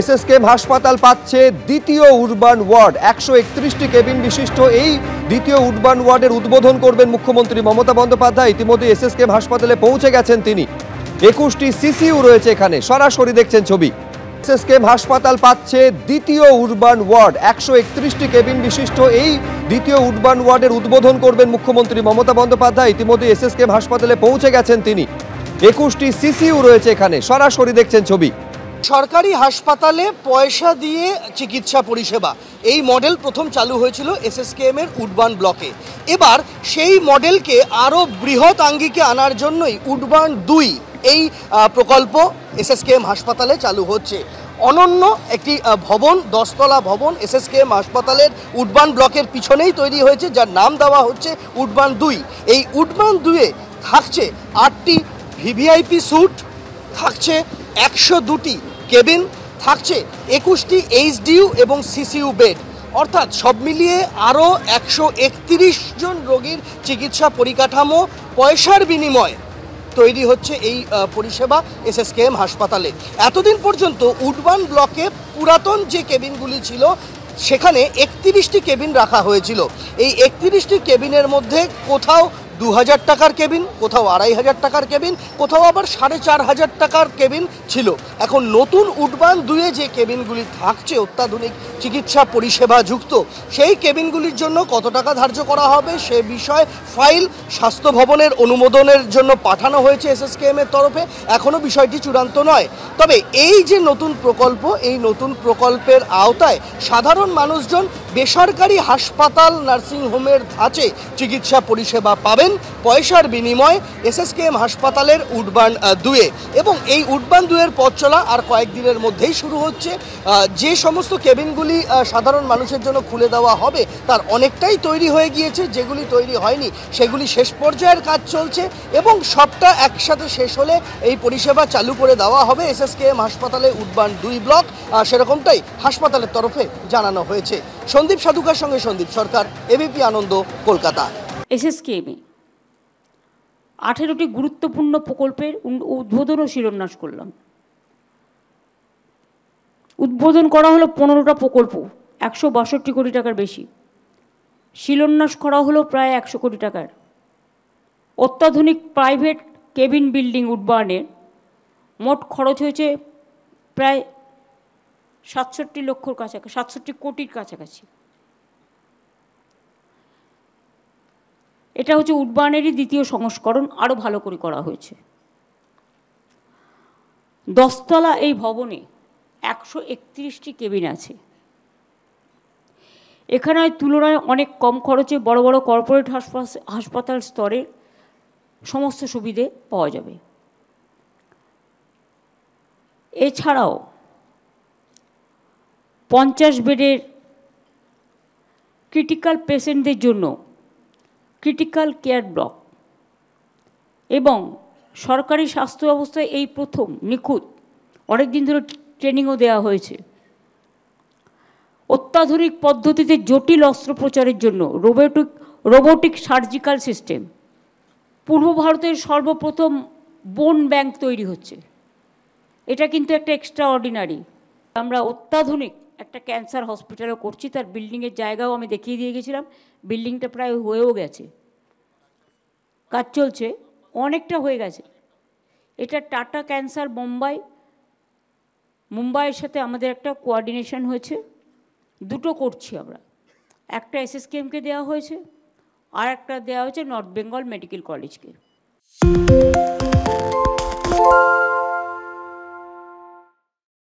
SSKM হাসপাতাল পাচ্ছে দ্বিতীয় উরবান ওয়ার্ড। 131টি কেবিন বিশিষ্ট এই দ্বিতীয় উরবান ওয়ার্ডের উদ্বোধন করবেন মুখ্যমন্ত্রী মমতা বন্দ্যোপাধ্যায়। ইতিমধ্যে এসএসকেএম হাসপাতালে পৌঁছে গেছেন তিনি। 21টি সিসিইউ রয়েছে এখানে, সরাসরি দেখছেন ছবি। এসএসকেএম হাসপাতাল পাচ্ছে দ্বিতীয় উরবান ওয়ার্ড। 131টি কেবিন বিশিষ্ট এই দ্বিতীয় উরবান ওয়ার্ডের উদ্বোধন করবেন মুখ্যমন্ত্রী মমতা বন্দ্যোপাধ্যায়। ইতিমধ্যে এসএসকেএম হাসপাতালে পৌঁছে গেছেন তিনি। 21টি সিসিইউ রয়েছে এখানে, সরাসরি দেখছেন ছবি। সরকারি হাসপাতালে পয়সা দিয়ে চিকিৎসা পরিষেবা, এই মডেল প্রথম চালু হয়েছিল এসএসকেএম এর উডবান ব্লকে। এবার সেই মডেলকে আরও বৃহৎ আঙ্গিকে আনার জন্যই উডবান 2 এই প্রকল্প এসএসকেএম হাসপাতালে চালু হচ্ছে। অনন্য একটি ভবন, 10 তলা ভবন এসএসকেএম হাসপাতালের উডবান ব্লকের পিছনেই তৈরি হয়েছে, যার নাম দেওয়া হচ্ছে উডবান 2। এই উডবান 2-এ থাকছে 8টি ভিভিআইপি স্যুট, থাকছে 102টি কেবিন, থাকছে 21টি এইচডিইউ এবং সিসিইউ বেড, অর্থাৎ সব মিলিয়ে আরও 131 জন রোগীর চিকিৎসা পরিকাঠামো পয়সার বিনিময়ে তৈরি হচ্ছে এই পরিষেবা এসএসকেএম হাসপাতালে। এতদিন পর্যন্ত উডবান ব্লকে পুরাতন যে কেবিনগুলি ছিল সেখানে 31টি কেবিন রাখা হয়েছিল। এই 31টি কেবিনের মধ্যে কোথাও 2000 টাকার কেবিন, কোথাও 2500 টাকার কেবিন, কোথাও আবার 4500 টাকার কেবিন ছিল। এখন নতুন উডবান 2-এ যে কেবিনগুলি থাকছে অত্যাধুনিক চিকিৎসা পরিষেবা যুক্ত, সেই কেবিনগুলির জন্য কত টাকা ধার্য করা হবে সে বিষয়ে ফাইল স্বাস্থ্য ভবনের অনুমোদনের জন্য পাঠানো হয়েছে এসএসকেএম এর তরফে। এখনও বিষয়টি চূড়ান্ত নয়। তবে এই যে নতুন প্রকল্প, এই নতুন প্রকল্পের আওতায় সাধারণ মানুষজন বেসরকারি হাসপাতাল নার্সিংহোমের ধাঁচে চিকিৎসা পরিষেবা পাবেন পয়সার বিনিময়ে এসএসকেএম হাসপাতালের উডবান 2-এ। এবং এই উডবান 2-এর পথ চলা আর কয়েকদিনের মধ্যেই শুরু হচ্ছে। যে সমস্ত কেবিনগুলি সাধারণ মানুষের জন্য খুলে দেওয়া হবে তার অনেকটাই তৈরি হয়ে গিয়েছে, যেগুলি তৈরি হয়নি সেগুলি শেষ পর্যায়ের কাজ চলছে এবং সবটা একসাথে শেষ হলে এই পরিষেবা চালু করে দেওয়া হবে এসএসকেএম হাসপাতালে উডবান 2 ব্লক। সেরকমটাই হাসপাতালের তরফে জানানো হয়েছে। সন্দীপ সাধুকার সঙ্গে সন্দীপ সরকার, এবিপি আনন্দ, কলকাতা। এসএসকেএমে 18টি গুরুত্বপূর্ণ প্রকল্পের উদ্বোধন ও শিলান্যাস করলাম। উদ্বোধন করা হলো 15টা প্রকল্প, 162 কোটি টাকার বেশি। শিলান্যাস করা হলো প্রায় 100 কোটি টাকার। অত্যাধুনিক প্রাইভেট কেবিন বিল্ডিং উডবানের মোট খরচ হয়েছে প্রায় 67 কোটির কাছাকাছি। এটা হচ্ছে উডবানেরই দ্বিতীয় সংস্করণ, আরও ভালো করে করা হয়েছে। 10 তলা এই ভবনে 131টি কেবিন আছে। এখানে তুলনায় অনেক কম খরচে বড় বড় কর্পোরেট হাসপাতাল স্তরে সমস্ত সুবিধে পাওয়া যাবে। এছাড়াও 50 বেডের ক্রিটিক্যাল পেশেন্টদের জন্য ক্রিটিক্যাল কেয়ার ব্লক এবং সরকারি স্বাস্থ্য ব্যবস্থায় এই প্রথম নিখুঁত, অনেক দিন ধরে ট্রেনিংও দেওয়া হয়েছে, অত্যাধুনিক পদ্ধতিতে জটিল অস্ত্রোপচারের জন্য রোবোটিক সার্জিক্যাল সিস্টেম। পূর্ব ভারতের সর্বপ্রথম বোন ব্যাংক তৈরি হচ্ছে। এটা কিন্তু একটা এক্সট্রা অর্ডিনারি। আমরা অত্যাধুনিক একটা ক্যান্সার হসপিটালও করছি, তার বিল্ডিংয়ের জায়গাও আমি দেখিয়ে দিয়ে গেছিলাম। বিল্ডিংটা প্রায় হয়েও গেছে, কাজ চলছে, অনেকটা হয়ে গেছে। এটা টাটা ক্যান্সার মুম্বাইয়ের সাথে আমাদের একটা কোঅর্ডিনেশন হয়েছে, দুটো করছি আমরা। একটা এসএসকেএমকে দেওয়া হয়েছে, আর একটা দেওয়া হয়েছে নর্থ বেঙ্গল মেডিকেল কলেজকে।